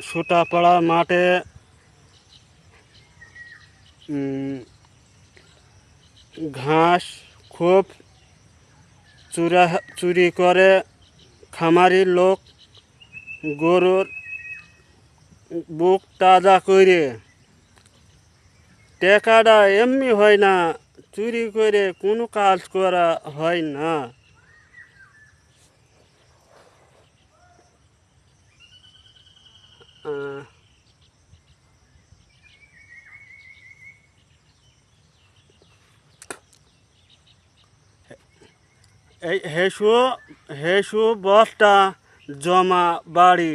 সুতাপাড়া মাঠে ঘাস খুব চুরি করে খামারি লোক, গরুর বুক তাজা করে। টাকাটা এমনি হয় না, চুরি করে কোনো কাজ করা হয় না। এই হেসু বস্তা জমা বাড়ি,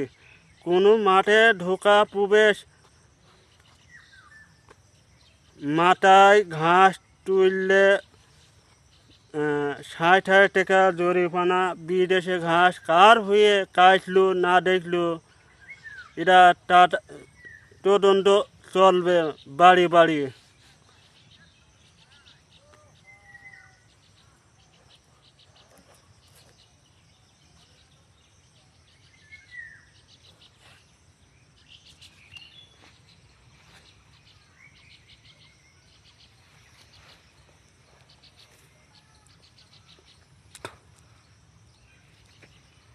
কোনো মাঠে ঢোকা প্রবেশ, মাথায় ঘাস তুললে 60,000 টাকা জরিমানা। বিদেশে ঘাস কার হয়ে কাটলো না দেখলো, এটা তদন্ত চলবে বাড়ি বাড়ি।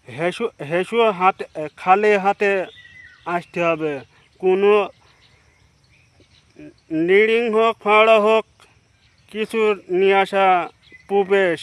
হেসু খালি হাতে আসতে হবে। কোনো নিড়িং হোক ফাড়া হোক কিছু নিয়ে আসা প্রবেশ।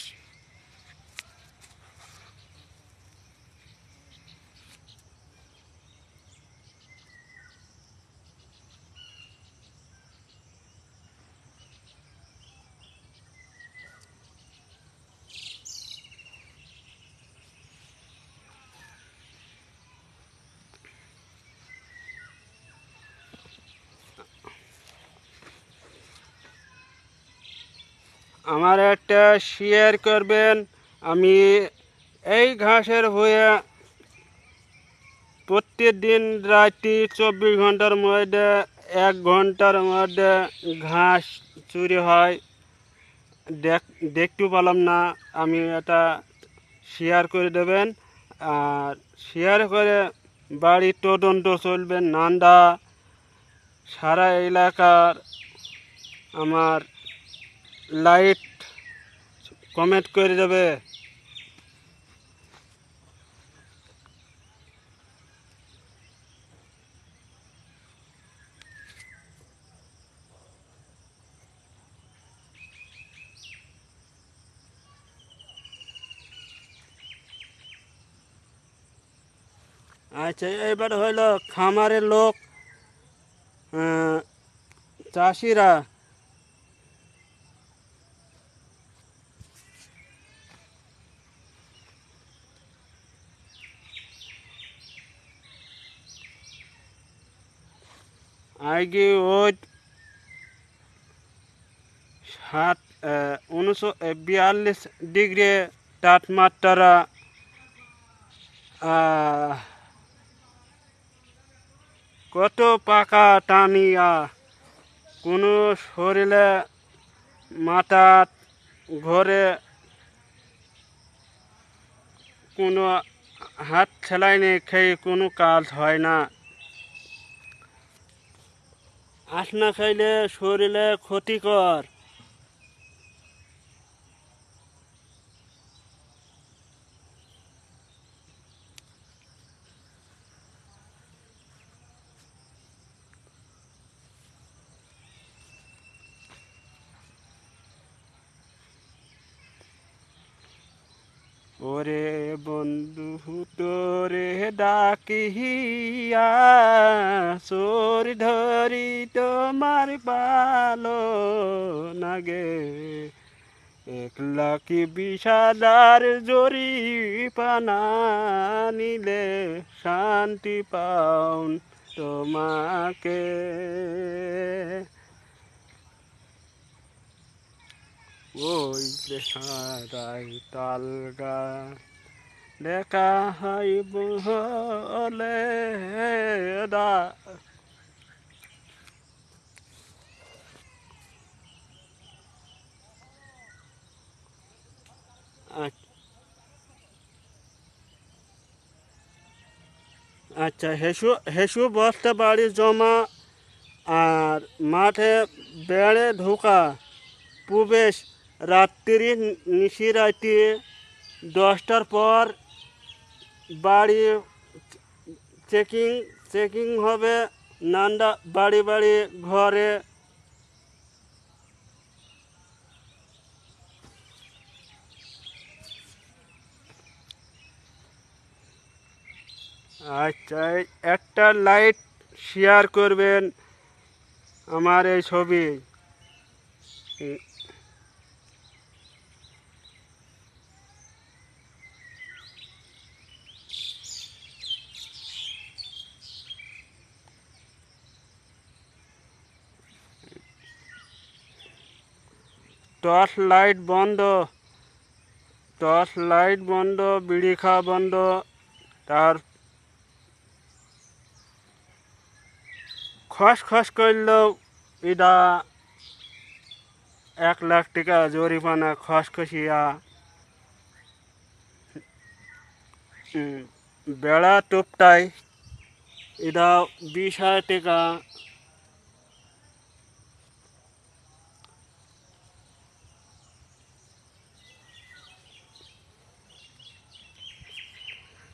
আমার একটা শেয়ার করবেন। আমি এই ঘাসের হয়ে প্রত্যেক দিন রাত্রি 24 ঘন্টার মধ্যে 1 ঘন্টার মধ্যে ঘাস চুরি হয়, দেখতে পেলাম না। আমি এটা শেয়ার করে দেবেন, আর শেয়ার করে বাড়ির তদন্ত চলবে। নান্দা সারা এলাকার আমার লাইট কমেন্ট করে দেবে। আচ্ছা, এবার হইলো খামারের লোক, চাষিরা আগে ওই 42 ডিগ্রি তাপমাত্রা, কত পাকা টানিয়া কোনো শরীরে মাথা ঘরে কোনো হাত সেলাই নেই, খেয়ে কোনো কাজ হয় না। আঁশ না খাইলে শরীরে ক্ষতিকর। ওরে বন্ধু তোরে ডাকিয়া চোর ধরি তোমার পালো নাগে, 1,20,000 জরিপানা নিলে শান্তি পাউন তোমাকে। ওই হারাই তালগা দেখা হয় বলে দা। আচ্ছা, হেসু হেসু বস্তা বাড়ি জমা আর মাঠে বেড়ে ঢোকা প্রবেশ রাত্রি নিশিরাতে 10টার পর বাড়ি চেকিং চেকিং হবে নান্দা বাড়ি বাড়ি ঘরে। আচ্ছা, একটা লাইট শেয়ার করবেন আমার এই ছবি। টর্চ লাইট বন্ধ, টর্চ লাইট বন্ধ, বিড়ি খাওয়া বন্ধ। তার খস করলেও এটা 1 লাখ টাকা জরিমানা খসখসিয়া। বেড়া টোপটাই এটা 20,000 টাকা।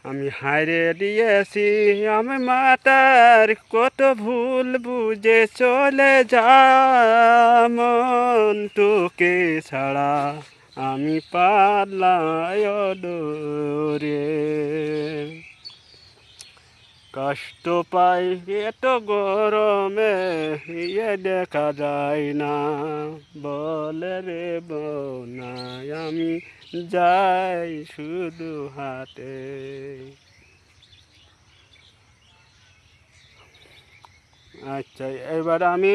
আমি হায়রে দিয়েছি আমি মাতার কত ভুল বুঝে চলে মন তোকে ছাড়া আমি পারলাই ডোরে। কষ্ট পাই এত গরমে দেখা যায় না, বলে রে বোনাই আমি যাই শুধু হাতে। আচ্ছা, এবার আমি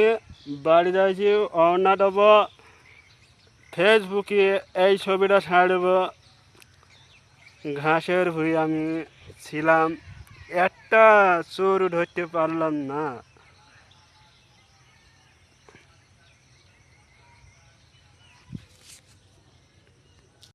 বাড়ি যাইছি, অনা দেব ফেসবুকে এই ছবিটা ছাড়ব। ঘাসের ভুঁই আমি ছিলাম, একটা চোর ধরতে পারলাম না।